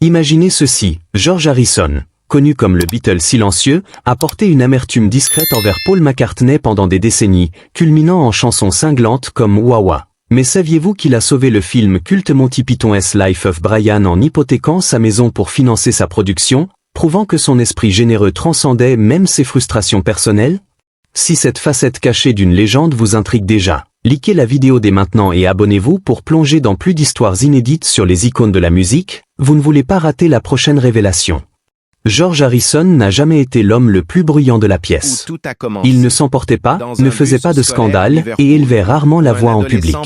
Imaginez ceci, George Harrison, connu comme le Beatle silencieux, a porté une amertume discrète envers Paul McCartney pendant des décennies, culminant en chansons cinglantes comme Wah Wah. Mais saviez-vous qu'il a sauvé le film culte Monty Python's Life of Brian en hypothéquant sa maison pour financer sa production, prouvant que son esprit généreux transcendait même ses frustrations personnelles? Si cette facette cachée d'une légende vous intrigue déjà, likez la vidéo dès maintenant et abonnez-vous pour plonger dans plus d'histoires inédites sur les icônes de la musique, vous ne voulez pas rater la prochaine révélation. George Harrison n'a jamais été l'homme le plus bruyant de la pièce. Il ne s'emportait pas, ne faisait pas de scandale et élevait rarement la voix en public.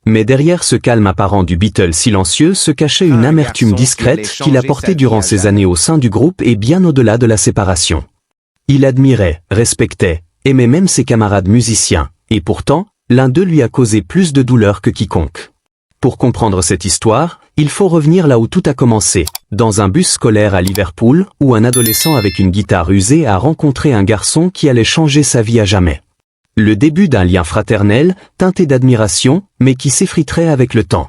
Mais derrière ce calme apparent du Beatle silencieux se cachait une amertume discrète qu'il a portée durant ses années au sein du groupe et bien au-delà de la séparation. Il admirait, respectait, aimait même ses camarades musiciens, et pourtant, l'un d'eux lui a causé plus de douleur que quiconque. Pour comprendre cette histoire, il faut revenir là où tout a commencé, dans un bus scolaire à Liverpool, où un adolescent avec une guitare usée a rencontré un garçon qui allait changer sa vie à jamais. Le début d'un lien fraternel, teinté d'admiration, mais qui s'effriterait avec le temps.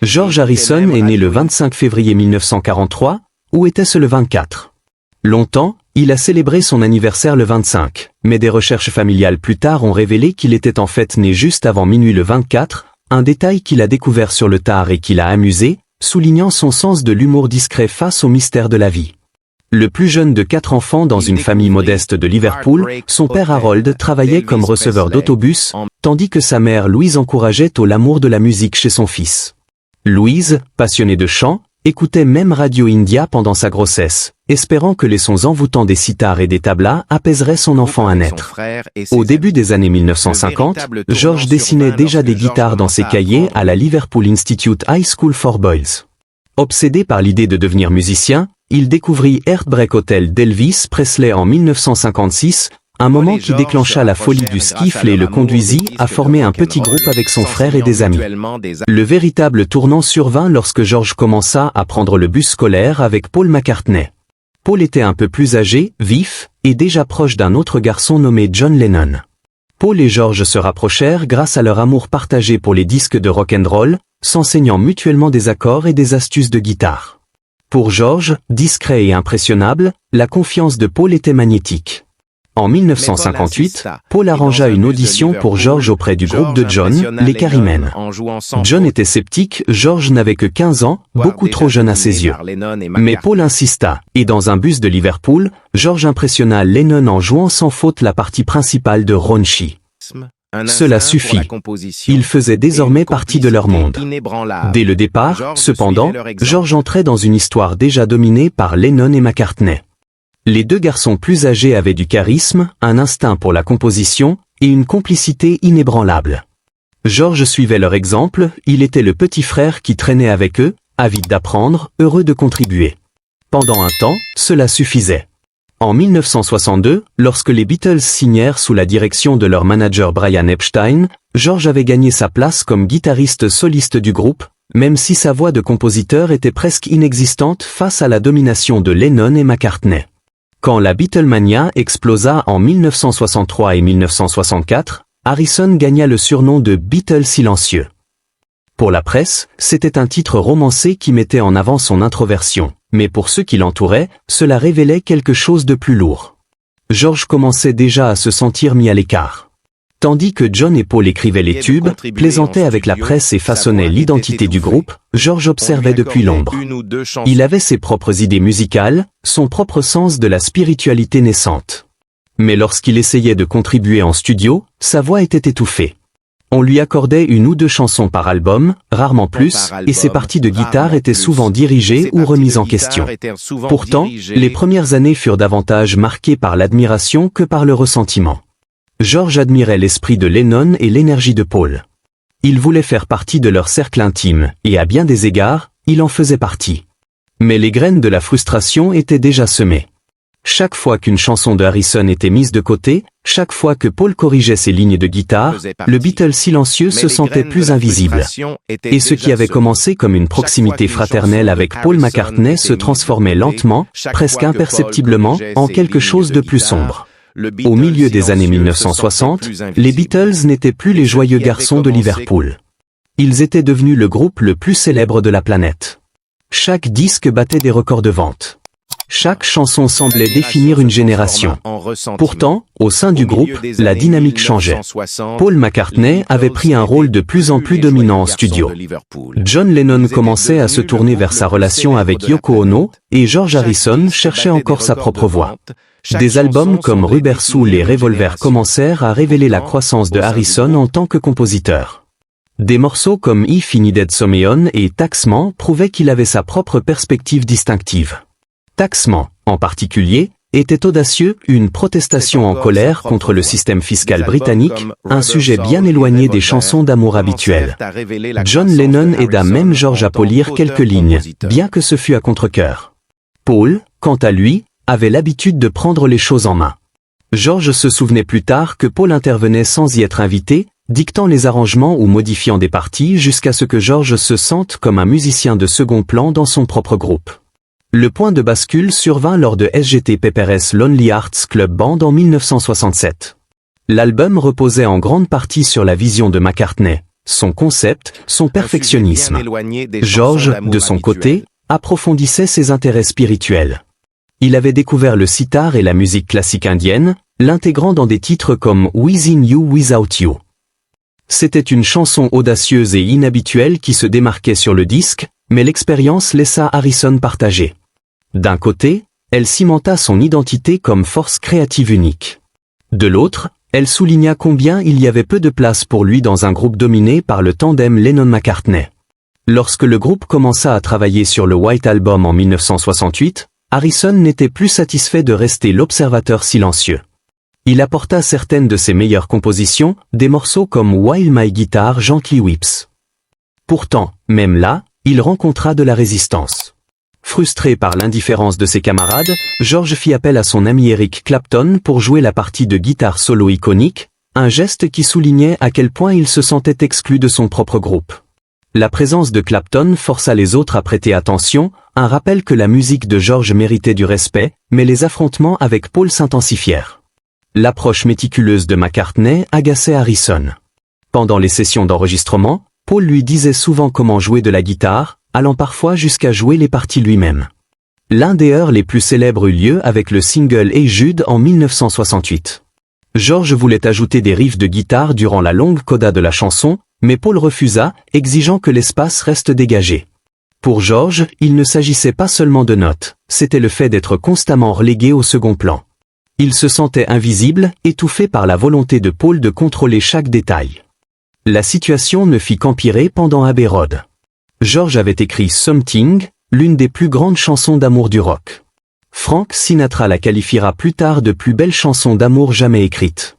George Harrison est né le 25 février 1943, ou était-ce le 24? Longtemps, il a célébré son anniversaire le 25, mais des recherches familiales plus tard ont révélé qu'il était en fait né juste avant minuit le 24, un détail qu'il a découvert sur le tard et qui l'a amusé, soulignant son sens de l'humour discret face au mystère de la vie. Le plus jeune de 4 enfants dans une famille modeste de Liverpool, son père Harold travaillait comme receveur d'autobus, tandis que sa mère Louise encourageait l'amour de la musique chez son fils. Louise, passionnée de chant, écoutait même Radio India pendant sa grossesse, espérant que les sons envoûtants des sitars et des tablas apaiseraient son enfant à naître. Au début des années 1950, George dessinait déjà des guitares dans ses cahiers à la Liverpool Institute High School for Boys. Obsédé par l'idée de devenir musicien, il découvrit Heartbreak Hotel d'Elvis Presley en 1956, un moment qui déclencha la folie du skiffle et le conduisit à former un petit groupe avec son frère et des amis. Le véritable tournant survint lorsque George commença à prendre le bus scolaire avec Paul McCartney. Paul était un peu plus âgé, vif, et déjà proche d'un autre garçon nommé John Lennon. Paul et George se rapprochèrent grâce à leur amour partagé pour les disques de rock'n'roll, s'enseignant mutuellement des accords et des astuces de guitare. Pour George, discret et impressionnable, la confiance de Paul était magnétique. En 1958, Paul arrangea une audition pour George auprès du groupe de John, les Quarrymen. John était sceptique, George n'avait que 15 ans, beaucoup trop jeune à ses yeux. Mais Paul insista, et dans un bus de Liverpool, George impressionna Lennon en jouant sans faute la partie principale de Raunchy. Cela suffit. Il faisait désormais partie de leur monde. Dès le départ, cependant, George entrait dans une histoire déjà dominée par Lennon et McCartney. Les deux garçons plus âgés avaient du charisme, un instinct pour la composition, et une complicité inébranlable. George suivait leur exemple, il était le petit frère qui traînait avec eux, avide d'apprendre, heureux de contribuer. Pendant un temps, cela suffisait. En 1962, lorsque les Beatles signèrent sous la direction de leur manager Brian Epstein, George avait gagné sa place comme guitariste soliste du groupe, même si sa voix de compositeur était presque inexistante face à la domination de Lennon et McCartney. Quand la Beatlemania explosa en 1963 et 1964, Harrison gagna le surnom de Beatle silencieux. Pour la presse, c'était un titre romancé qui mettait en avant son introversion, mais pour ceux qui l'entouraient, cela révélait quelque chose de plus lourd. George commençait déjà à se sentir mis à l'écart. Tandis que John et Paul écrivaient les tubes, plaisantaient avec la presse et façonnaient l'identité du groupe, George observait depuis l'ombre. Il avait ses propres idées musicales, son propre sens de la spiritualité naissante. Mais lorsqu'il essayait de contribuer en studio, sa voix était étouffée. On lui accordait 1 ou 2 chansons par album, rarement plus, et ses parties de guitare étaient souvent dirigées ou remises en question. Pourtant, les premières années furent davantage marquées par l'admiration que par le ressentiment. George admirait l'esprit de Lennon et l'énergie de Paul. Il voulait faire partie de leur cercle intime, et à bien des égards, il en faisait partie. Mais les graines de la frustration étaient déjà semées. Chaque fois qu'une chanson de Harrison était mise de côté, chaque fois que Paul corrigeait ses lignes de guitare, le Beatle silencieux se sentait plus invisible. Et ce qui avait commencé comme une proximité fraternelle avec Paul McCartney se transformait lentement, presque imperceptiblement, en quelque chose de plus sombre. Au milieu des années 1960, les Beatles n'étaient plus les joyeux garçons de Liverpool. Ils étaient devenus le groupe le plus célèbre de la planète. Chaque disque battait des records de vente. Chaque chanson semblait définir une génération. Pourtant, au sein du groupe, la dynamique changeait. Paul McCartney avait pris un rôle de plus en plus dominant en studio. John Lennon commençait à se tourner vers sa relation avec Yoko Ono, et George Harrison cherchait encore sa propre voix. Des albums comme Rubber Soul et Revolver commencèrent à révéler la croissance de Harrison en tant que compositeur. Des morceaux comme If I Needed Someone et Taxman prouvaient qu'il avait sa propre perspective distinctive. Taxman, en particulier, était audacieux, une protestation en colère contre le système fiscal britannique, un sujet bien éloigné des chansons d'amour habituelles. John Lennon aida même George à polir quelques lignes, bien que ce fût à contre-cœur. Paul, quant à lui, avait l'habitude de prendre les choses en main. George se souvenait plus tard que Paul intervenait sans y être invité, dictant les arrangements ou modifiant des parties jusqu'à ce que George se sente comme un musicien de second plan dans son propre groupe. Le point de bascule survint lors de Sgt Pepper's Lonely Hearts Club Band en 1967. L'album reposait en grande partie sur la vision de McCartney, son concept, son perfectionnisme. George, de son côté, approfondissait ses intérêts spirituels. Il avait découvert le sitar et la musique classique indienne, l'intégrant dans des titres comme Within You Without You. C'était une chanson audacieuse et inhabituelle qui se démarquait sur le disque, mais l'expérience laissa Harrison partager. D'un côté, elle cimenta son identité comme force créative unique. De l'autre, elle souligna combien il y avait peu de place pour lui dans un groupe dominé par le tandem Lennon-McCartney. Lorsque le groupe commença à travailler sur le White Album en 1968, Harrison n'était plus satisfait de rester l'observateur silencieux. Il apporta certaines de ses meilleures compositions, des morceaux comme While My Guitar Gently Weeps. Pourtant, même là, il rencontra de la résistance. Frustré par l'indifférence de ses camarades, George fit appel à son ami Eric Clapton pour jouer la partie de guitare solo iconique, un geste qui soulignait à quel point il se sentait exclu de son propre groupe. La présence de Clapton força les autres à prêter attention, un rappel que la musique de George méritait du respect, mais les affrontements avec Paul s'intensifièrent. L'approche méticuleuse de McCartney agaçait Harrison. Pendant les sessions d'enregistrement, Paul lui disait souvent comment jouer de la guitare, allant parfois jusqu'à jouer les parties lui-même. L'un des heurts les plus célèbres eut lieu avec le single Hey Jude en 1968. George voulait ajouter des riffs de guitare durant la longue coda de la chanson, mais Paul refusa, exigeant que l'espace reste dégagé. Pour George, il ne s'agissait pas seulement de notes, c'était le fait d'être constamment relégué au second plan. Il se sentait invisible, étouffé par la volonté de Paul de contrôler chaque détail. La situation ne fit qu'empirer pendant Abbey Road. George avait écrit Something, l'une des plus grandes chansons d'amour du rock. Frank Sinatra la qualifiera plus tard de plus belle chanson d'amour jamais écrite.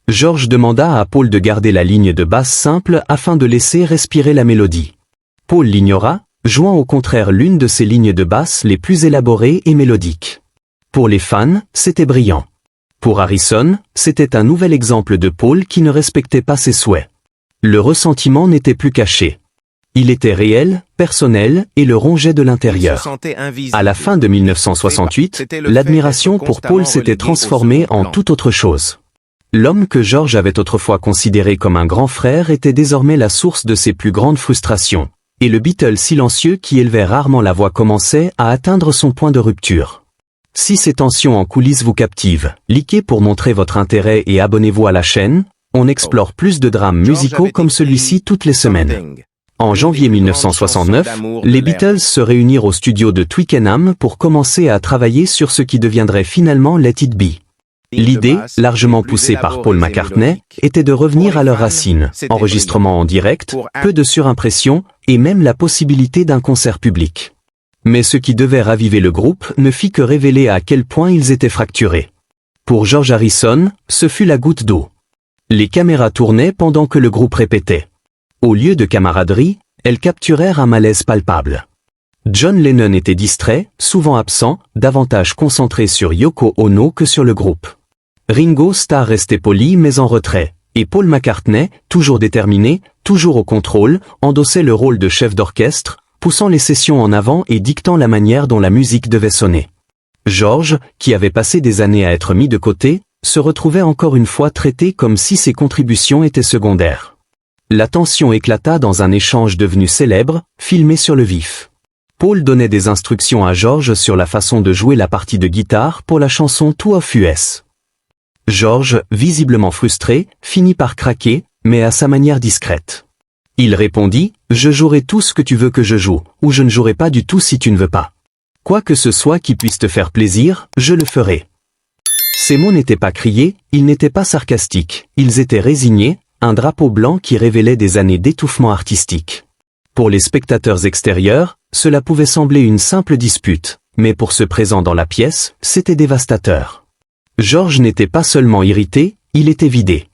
George demanda à Paul de garder la ligne de basse simple afin de laisser respirer la mélodie. Paul l'ignora, jouant au contraire l'une de ses lignes de basse les plus élaborées et mélodiques. Pour les fans, c'était brillant. Pour Harrison, c'était un nouvel exemple de Paul qui ne respectait pas ses souhaits. Le ressentiment n'était plus caché. Il était réel, personnel, et le rongeait de l'intérieur. À la fin de 1968, l'admiration pour Paul s'était transformée en toute autre chose. L'homme que George avait autrefois considéré comme un grand frère était désormais la source de ses plus grandes frustrations, et le Beatle silencieux qui élevait rarement la voix commençait à atteindre son point de rupture. Si ces tensions en coulisses vous captivent, likez pour montrer votre intérêt et abonnez-vous à la chaîne, on explore plus de drames musicaux comme celui-ci toutes les semaines. En janvier 1969, les Beatles se réunirent au studio de Twickenham pour commencer à travailler sur ce qui deviendrait finalement Let It Be. L'idée, largement poussée par Paul McCartney, était de revenir à leurs racines, enregistrement en direct, peu de surimpression, et même la possibilité d'un concert public. Mais ce qui devait raviver le groupe ne fit que révéler à quel point ils étaient fracturés. Pour George Harrison, ce fut la goutte d'eau. Les caméras tournaient pendant que le groupe répétait. Au lieu de camaraderie, elles capturèrent un malaise palpable. John Lennon était distrait, souvent absent, davantage concentré sur Yoko Ono que sur le groupe. Ringo Starr restait poli mais en retrait, et Paul McCartney, toujours déterminé, toujours au contrôle, endossait le rôle de chef d'orchestre, poussant les sessions en avant et dictant la manière dont la musique devait sonner. George, qui avait passé des années à être mis de côté, se retrouvait encore une fois traité comme si ses contributions étaient secondaires. La tension éclata dans un échange devenu célèbre, filmé sur le vif. Paul donnait des instructions à George sur la façon de jouer la partie de guitare pour la chanson Two of Us. George, visiblement frustré, finit par craquer, mais à sa manière discrète. Il répondit, « Je jouerai tout ce que tu veux que je joue, ou je ne jouerai pas du tout si tu ne veux pas. Quoi que ce soit qui puisse te faire plaisir, je le ferai. » Ces mots n'étaient pas criés, ils n'étaient pas sarcastiques, ils étaient résignés, un drapeau blanc qui révélait des années d'étouffement artistique. Pour les spectateurs extérieurs, cela pouvait sembler une simple dispute, mais pour ceux présents dans la pièce, c'était dévastateur. George n'était pas seulement irrité, il était vidé.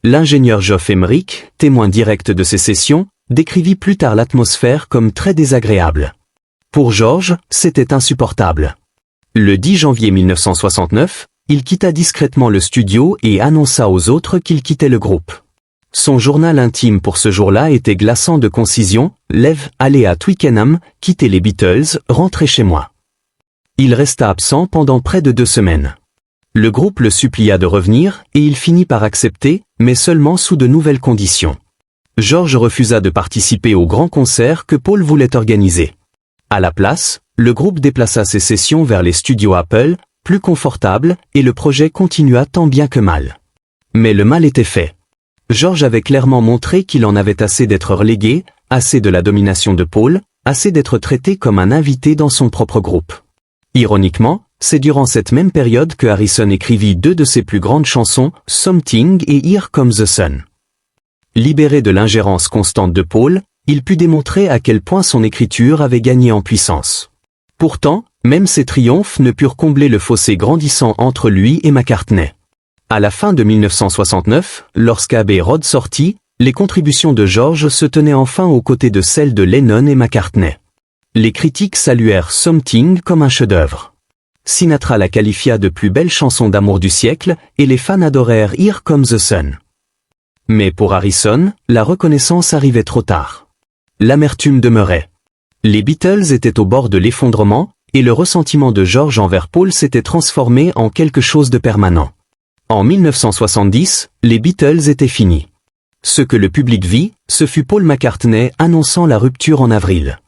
L'ingénieur Geoff Emerick, témoin direct de ces sessions, décrivit plus tard l'atmosphère comme très désagréable. Pour George, c'était insupportable. Le 10 janvier 1969, il quitta discrètement le studio et annonça aux autres qu'il quittait le groupe. Son journal intime pour ce jour-là était glaçant de concision, « Lève, aller à Twickenham, quitter les Beatles, rentrer chez moi ». Il resta absent pendant près de 2 semaines. Le groupe le supplia de revenir, et il finit par accepter, mais seulement sous de nouvelles conditions. George refusa de participer au grand concert que Paul voulait organiser. À la place, le groupe déplaça ses sessions vers les studios Apple, plus confortables, et le projet continua tant bien que mal. Mais le mal était fait. George avait clairement montré qu'il en avait assez d'être relégué, assez de la domination de Paul, assez d'être traité comme un invité dans son propre groupe. Ironiquement, c'est durant cette même période que Harrison écrivit 2 de ses plus grandes chansons, Something et Here Comes the Sun. Libéré de l'ingérence constante de Paul, il put démontrer à quel point son écriture avait gagné en puissance. Pourtant, même ses triomphes ne purent combler le fossé grandissant entre lui et McCartney. À la fin de 1969, lorsqu'Abbey Road sortit, les contributions de George se tenaient enfin aux côtés de celles de Lennon et McCartney. Les critiques saluèrent Something comme un chef-d'œuvre. Sinatra la qualifia de plus belle chanson d'amour du siècle, et les fans adorèrent Here Comes the Sun. Mais pour Harrison, la reconnaissance arrivait trop tard. L'amertume demeurait. Les Beatles étaient au bord de l'effondrement, et le ressentiment de George envers Paul s'était transformé en quelque chose de permanent. En 1970, les Beatles étaient finis. Ce que le public vit, ce fut Paul McCartney annonçant la rupture en avril.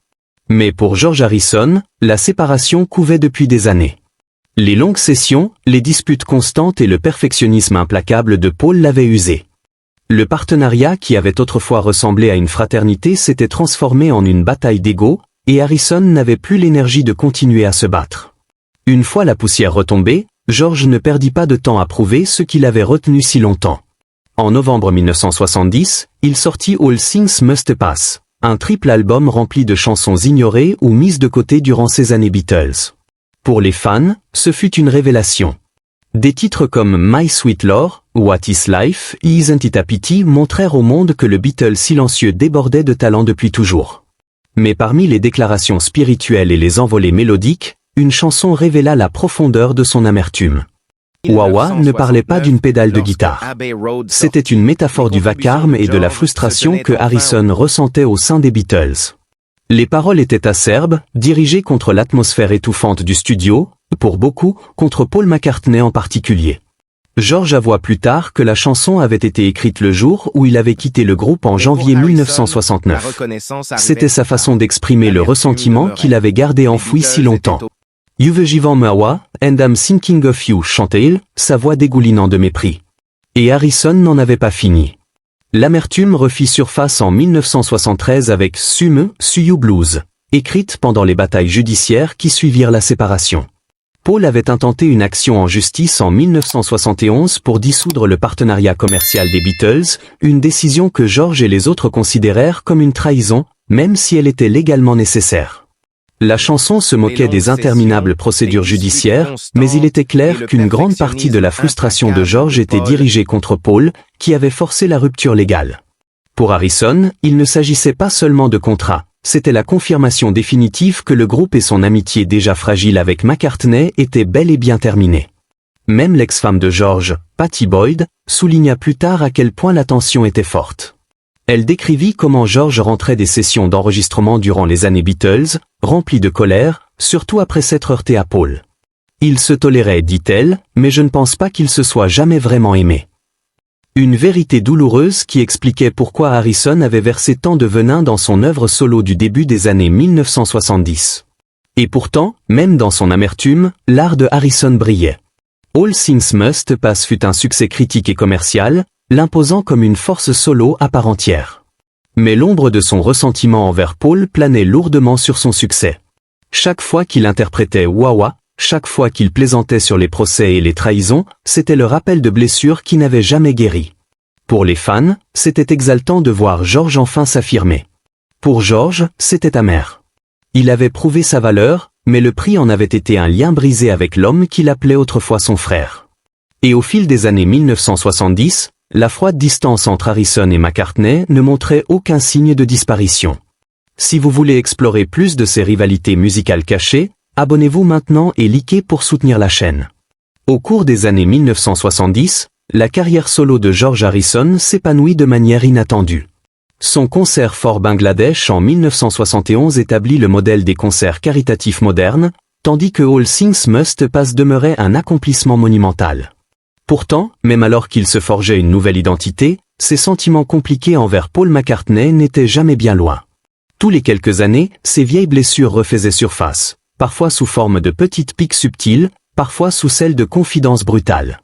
Mais pour George Harrison, la séparation couvait depuis des années. Les longues sessions, les disputes constantes et le perfectionnisme implacable de Paul l'avaient usé. Le partenariat qui avait autrefois ressemblé à une fraternité s'était transformé en une bataille d'ego, et Harrison n'avait plus l'énergie de continuer à se battre. Une fois la poussière retombée, George ne perdit pas de temps à prouver ce qu'il avait retenu si longtemps. En novembre 1970, il sortit All Things Must Pass, un triple album rempli de chansons ignorées ou mises de côté durant ces années Beatles. Pour les fans, ce fut une révélation. Des titres comme My Sweet Lord, What is Life, Isn't It a Pity montrèrent au monde que le Beatle silencieux débordait de talent depuis toujours. Mais parmi les déclarations spirituelles et les envolées mélodiques, une chanson révéla la profondeur de son amertume. Wah Wah ne parlait pas d'une pédale de guitare. C'était une métaphore du vacarme et de la frustration que Harrison ressentait au sein des Beatles. Les paroles étaient acerbes, dirigées contre l'atmosphère étouffante du studio, pour beaucoup, contre Paul McCartney en particulier. George avoua plus tard que la chanson avait été écrite le jour où il avait quitté le groupe en janvier 1969. C'était sa façon d'exprimer le ressentiment qu'il avait gardé enfoui si longtemps. You've given me Wah, and I'm thinking of you, chantait-il, sa voix dégoulinant de mépris. Et Harrison n'en avait pas fini. L'amertume refit surface en 1973 avec Sume, Suyu Blues, écrite pendant les batailles judiciaires qui suivirent la séparation. Paul avait intenté une action en justice en 1971 pour dissoudre le partenariat commercial des Beatles, une décision que George et les autres considérèrent comme une trahison, même si elle était légalement nécessaire. La chanson se moquait des interminables procédures judiciaires, mais il était clair qu'une grande partie de la frustration de George était dirigée contre Paul, qui avait forcé la rupture légale. Pour Harrison, il ne s'agissait pas seulement de contrat, c'était la confirmation définitive que le groupe et son amitié déjà fragile avec McCartney étaient bel et bien terminés. Même l'ex-femme de George, Pattie Boyd, souligna plus tard à quel point la tension était forte. Elle décrivit comment George rentrait des sessions d'enregistrement durant les années Beatles, rempli de colère, surtout après s'être heurté à Paul. Il se tolérait, dit-elle, mais je ne pense pas qu'il se soit jamais vraiment aimé. Une vérité douloureuse qui expliquait pourquoi Harrison avait versé tant de venin dans son œuvre solo du début des années 1970. Et pourtant, même dans son amertume, l'art de Harrison brillait. All Things Must Pass fut un succès critique et commercial, l'imposant comme une force solo à part entière. Mais l'ombre de son ressentiment envers Paul planait lourdement sur son succès. Chaque fois qu'il interprétait Wah-Wah, chaque fois qu'il plaisantait sur les procès et les trahisons, c'était le rappel de blessures qui n'avaient jamais guéri. Pour les fans, c'était exaltant de voir George enfin s'affirmer. Pour George, c'était amer. Il avait prouvé sa valeur, mais le prix en avait été un lien brisé avec l'homme qu'il appelait autrefois son frère. Et au fil des années 1970, la froide distance entre Harrison et McCartney ne montrait aucun signe de disparition. Si vous voulez explorer plus de ces rivalités musicales cachées, abonnez-vous maintenant et likez pour soutenir la chaîne. Au cours des années 1970, la carrière solo de George Harrison s'épanouit de manière inattendue. Son concert for Bangladesh en 1971 établit le modèle des concerts caritatifs modernes, tandis que All Things Must Pass demeurait un accomplissement monumental. Pourtant, même alors qu'il se forgeait une nouvelle identité, ses sentiments compliqués envers Paul McCartney n'étaient jamais bien loin. Tous les quelques années, ses vieilles blessures refaisaient surface, parfois sous forme de petites piques subtiles, parfois sous celle de confidences brutales.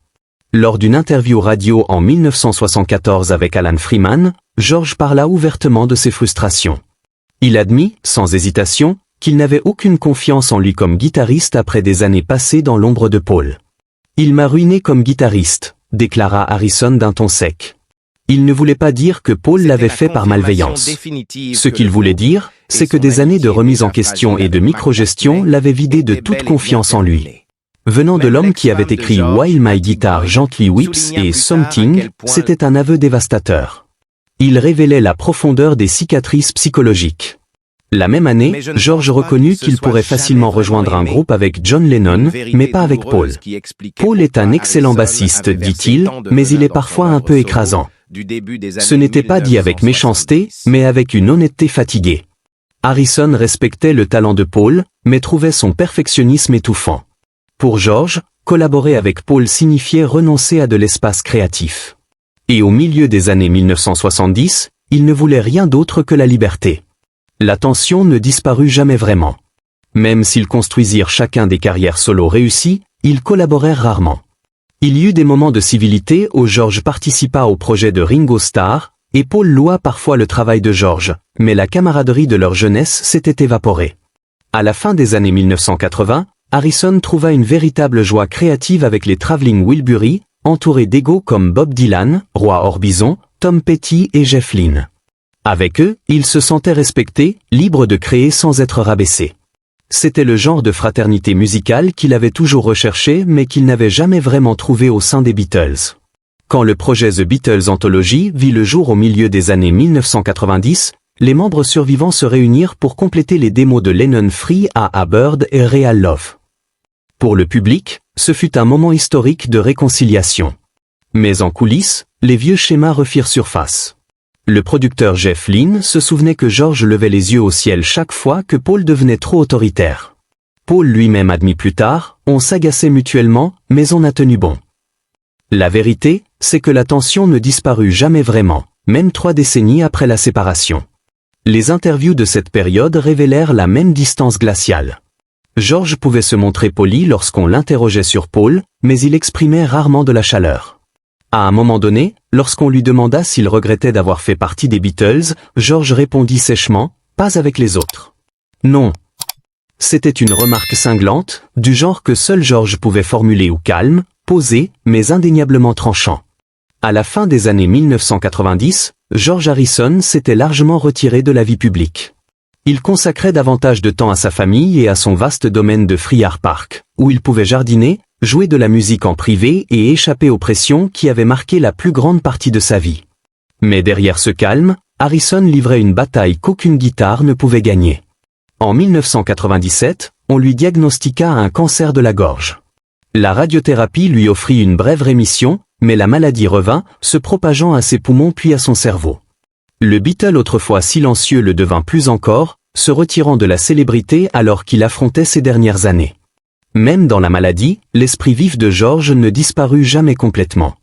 Lors d'une interview radio en 1974 avec Alan Freeman, George parla ouvertement de ses frustrations. Il admit, sans hésitation, qu'il n'avait aucune confiance en lui comme guitariste après des années passées dans l'ombre de Paul. « Il m'a ruiné comme guitariste », déclara Harrison d'un ton sec. Il ne voulait pas dire que Paul l'avait fait par malveillance. Ce qu'il voulait dire, c'est que des années de remise en question et de microgestion l'avaient vidé de toute confiance en lui. Venant de l'homme qui avait écrit While My Guitar Gently Weeps et Something, c'était un aveu dévastateur. Il révélait la profondeur des cicatrices psychologiques. La même année, George reconnut qu'il pourrait facilement rejoindre un groupe avec John Lennon, mais pas avec Paul. Paul est un excellent bassiste, dit-il, mais il est parfois un peu écrasant. Ce n'était pas dit avec méchanceté, mais avec une honnêteté fatiguée. Harrison respectait le talent de Paul, mais trouvait son perfectionnisme étouffant. Pour George, collaborer avec Paul signifiait renoncer à de l'espace créatif. Et au milieu des années 1970, il ne voulait rien d'autre que la liberté. La tension ne disparut jamais vraiment. Même s'ils construisirent chacun des carrières solo réussies, ils collaborèrent rarement. Il y eut des moments de civilité où George participa au projet de Ringo Starr, et Paul loua parfois le travail de George, mais la camaraderie de leur jeunesse s'était évaporée. À la fin des années 1980, Harrison trouva une véritable joie créative avec les Traveling Wilburys, entourés d'égos comme Bob Dylan, Roy Orbison, Tom Petty et Jeff Lynne. Avec eux, il se sentait respecté, libre de créer sans être rabaissé. C'était le genre de fraternité musicale qu'il avait toujours recherché mais qu'il n'avait jamais vraiment trouvé au sein des Beatles. Quand le projet The Beatles Anthology vit le jour au milieu des années 1990, les membres survivants se réunirent pour compléter les démos de Lennon Free à Bird et Real Love. Pour le public, ce fut un moment historique de réconciliation. Mais en coulisses, les vieux schémas refirent surface. Le producteur Jeff Lynne se souvenait que George levait les yeux au ciel chaque fois que Paul devenait trop autoritaire. Paul lui-même admit plus tard, on s'agaçait mutuellement, mais on a tenu bon. La vérité, c'est que la tension ne disparut jamais vraiment, même 3 décennies après la séparation. Les interviews de cette période révélèrent la même distance glaciale. George pouvait se montrer poli lorsqu'on l'interrogeait sur Paul, mais il exprimait rarement de la chaleur. À un moment donné, lorsqu'on lui demanda s'il regrettait d'avoir fait partie des Beatles, George répondit sèchement, « Pas avec les autres. » Non. C'était une remarque cinglante, du genre que seul George pouvait formuler ou calme, posé, mais indéniablement tranchant. À la fin des années 1990, George Harrison s'était largement retiré de la vie publique. Il consacrait davantage de temps à sa famille et à son vaste domaine de Friar Park, où il pouvait jardiner, jouer de la musique en privé et échapper aux pressions qui avaient marqué la plus grande partie de sa vie. Mais derrière ce calme, Harrison livrait une bataille qu'aucune guitare ne pouvait gagner. En 1997, on lui diagnostiqua un cancer de la gorge. La radiothérapie lui offrit une brève rémission, mais la maladie revint, se propageant à ses poumons puis à son cerveau. Le Beatle autrefois silencieux le devint plus encore, se retirant de la célébrité alors qu'il affrontait ses dernières années. Même dans la maladie, l'esprit vif de George ne disparut jamais complètement.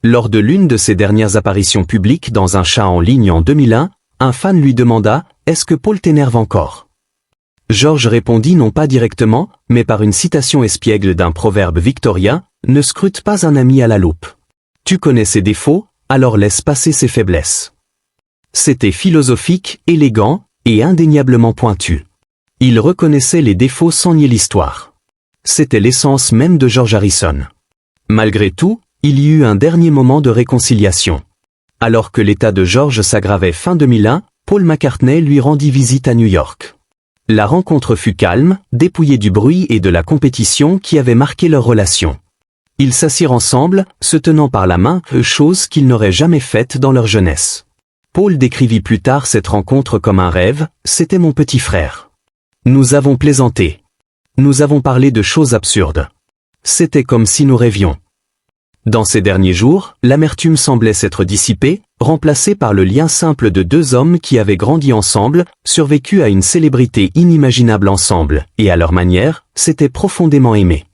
Lors de l'une de ses dernières apparitions publiques dans un chat en ligne en 2001, un fan lui demanda « Est-ce que Paul t'énerve encore ?» George répondit non pas directement, mais par une citation espiègle d'un proverbe victorien « Ne scrute pas un ami à la loupe. Tu connais ses défauts, alors laisse passer ses faiblesses. » C'était philosophique, élégant, et indéniablement pointu. Il reconnaissait les défauts sans nier l'histoire. C'était l'essence même de George Harrison. Malgré tout, il y eut un dernier moment de réconciliation. Alors que l'état de George s'aggravait fin 2001, Paul McCartney lui rendit visite à New York. La rencontre fut calme, dépouillée du bruit et de la compétition qui avaient marqué leur relation. Ils s'assirent ensemble, se tenant par la main, chose qu'ils n'auraient jamais faite dans leur jeunesse. Paul décrivit plus tard cette rencontre comme un rêve, c'était mon petit frère. Nous avons plaisanté. Nous avons parlé de choses absurdes. C'était comme si nous rêvions. Dans ces derniers jours, l'amertume semblait s'être dissipée, remplacée par le lien simple de deux hommes qui avaient grandi ensemble, survécu à une célébrité inimaginable ensemble, et à leur manière, s'étaient profondément aimés.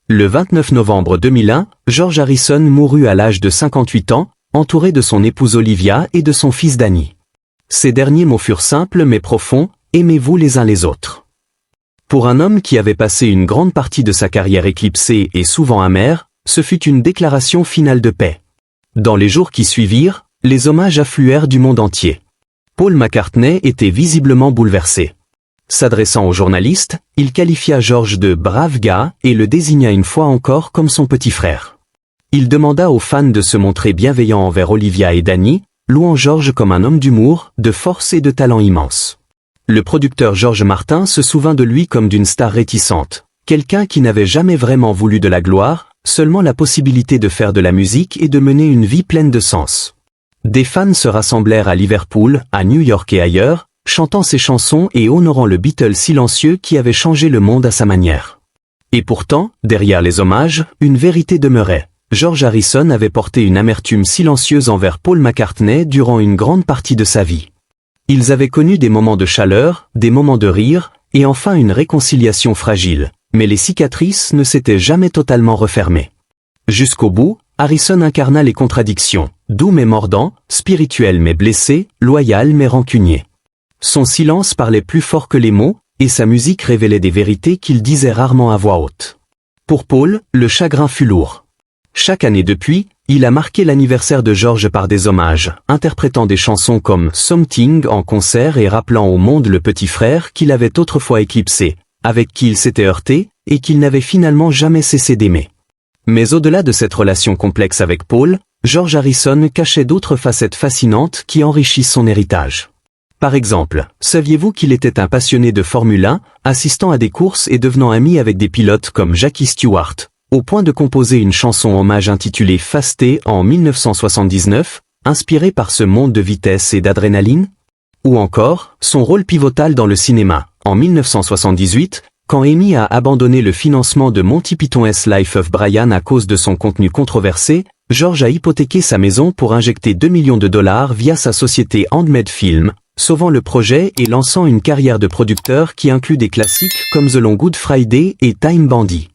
Le 29 novembre 2001, George Harrison mourut à l'âge de 58 ans, entouré de son épouse Olivia et de son fils Danny. Ces derniers mots furent simples mais profonds, aimez-vous les uns les autres. Pour un homme qui avait passé une grande partie de sa carrière éclipsée et souvent amère, ce fut une déclaration finale de paix. Dans les jours qui suivirent, les hommages affluèrent du monde entier. Paul McCartney était visiblement bouleversé. S'adressant aux journalistes, il qualifia George de « brave gars » et le désigna une fois encore comme son petit frère. Il demanda aux fans de se montrer bienveillants envers Olivia et Danny, louant George comme un homme d'humour, de force et de talent immense. Le producteur George Martin se souvint de lui comme d'une star réticente, quelqu'un qui n'avait jamais vraiment voulu de la gloire, seulement la possibilité de faire de la musique et de mener une vie pleine de sens. Des fans se rassemblèrent à Liverpool, à New York et ailleurs, chantant ses chansons et honorant le Beatle silencieux qui avait changé le monde à sa manière. Et pourtant, derrière les hommages, une vérité demeurait. George Harrison avait porté une amertume silencieuse envers Paul McCartney durant une grande partie de sa vie. Ils avaient connu des moments de chaleur, des moments de rire, et enfin une réconciliation fragile. Mais les cicatrices ne s'étaient jamais totalement refermées. Jusqu'au bout, Harrison incarna les contradictions, doux mais mordant, spirituel mais blessé, loyal mais rancunier. Son silence parlait plus fort que les mots, et sa musique révélait des vérités qu'il disait rarement à voix haute. Pour Paul, le chagrin fut lourd. Chaque année depuis, il a marqué l'anniversaire de George par des hommages, interprétant des chansons comme « Something » en concert et rappelant au monde le petit frère qu'il avait autrefois éclipsé, avec qui il s'était heurté, et qu'il n'avait finalement jamais cessé d'aimer. Mais au-delà de cette relation complexe avec Paul, George Harrison cachait d'autres facettes fascinantes qui enrichissent son héritage. Par exemple, saviez-vous qu'il était un passionné de Formule 1, assistant à des courses et devenant ami avec des pilotes comme Jackie Stewart, au point de composer une chanson hommage intitulée Fast en 1979, inspirée par ce monde de vitesse et d'adrénaline? Ou encore, son rôle pivotal dans le cinéma, en 1978, quand Amy a abandonné le financement de Monty Python's Life of Brian à cause de son contenu controversé, George a hypothéqué sa maison pour injecter 2 millions de dollars via sa société Handmade Film, sauvant le projet et lançant une carrière de producteur qui inclut des classiques comme The Long Good Friday et Time Bandit.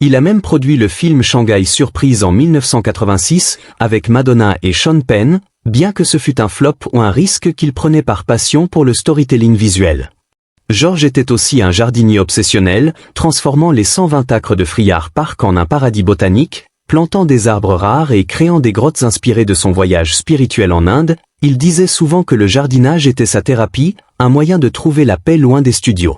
Il a même produit le film Shanghai Surprise en 1986 avec Madonna et Sean Penn, bien que ce fût un flop ou un risque qu'il prenait par passion pour le storytelling visuel. George était aussi un jardinier obsessionnel, transformant les 120 acres de Friar Park en un paradis botanique, plantant des arbres rares et créant des grottes inspirées de son voyage spirituel en Inde. Il disait souvent que le jardinage était sa thérapie, un moyen de trouver la paix loin des studios.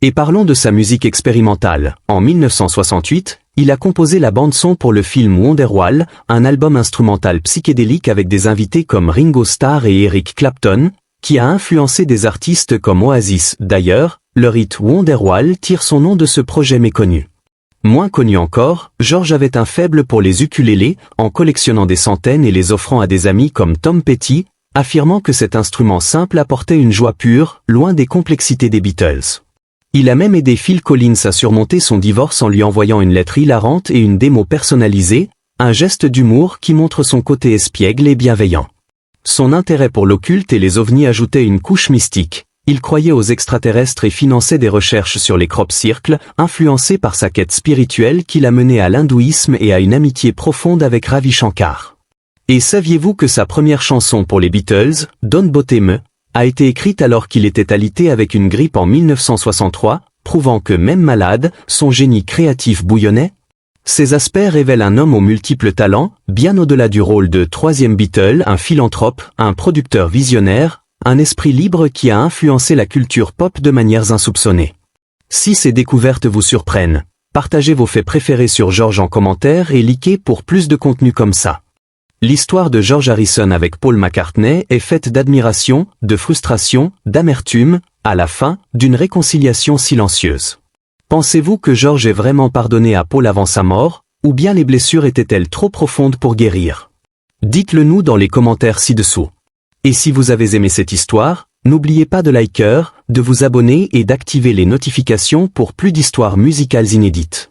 Et parlons de sa musique expérimentale. En 1968, il a composé la bande-son pour le film Wonderwall, un album instrumental psychédélique avec des invités comme Ringo Starr et Eric Clapton, qui a influencé des artistes comme Oasis. D'ailleurs, leur hit Wonderwall tire son nom de ce projet méconnu. Moins connu encore, George avait un faible pour les ukulélés, en collectionnant des centaines et les offrant à des amis comme Tom Petty, affirmant que cet instrument simple apportait une joie pure, loin des complexités des Beatles. Il a même aidé Phil Collins à surmonter son divorce en lui envoyant une lettre hilarante et une démo personnalisée, un geste d'humour qui montre son côté espiègle et bienveillant. Son intérêt pour l'occulte et les ovnis ajoutait une couche mystique. Il croyait aux extraterrestres et finançait des recherches sur les crop circles, influencé par sa quête spirituelle qui l'a mené à l'hindouisme et à une amitié profonde avec Ravi Shankar. Et saviez-vous que sa première chanson pour les Beatles, Don't Botte Me, a été écrite alors qu'il était alité avec une grippe en 1963, prouvant que même malade, son génie créatif bouillonnait? Ces aspects révèlent un homme aux multiples talents, bien au-delà du rôle de troisième Beatle, un philanthrope, un producteur visionnaire, un esprit libre qui a influencé la culture pop de manières insoupçonnées. Si ces découvertes vous surprennent, partagez vos faits préférés sur George en commentaire et likez pour plus de contenu comme ça. L'histoire de George Harrison avec Paul McCartney est faite d'admiration, de frustration, d'amertume, à la fin, d'une réconciliation silencieuse. Pensez-vous que George ait vraiment pardonné à Paul avant sa mort, ou bien les blessures étaient-elles trop profondes pour guérir? Dites-le nous dans les commentaires ci-dessous. Et si vous avez aimé cette histoire, n'oubliez pas de liker, de vous abonner et d'activer les notifications pour plus d'histoires musicales inédites.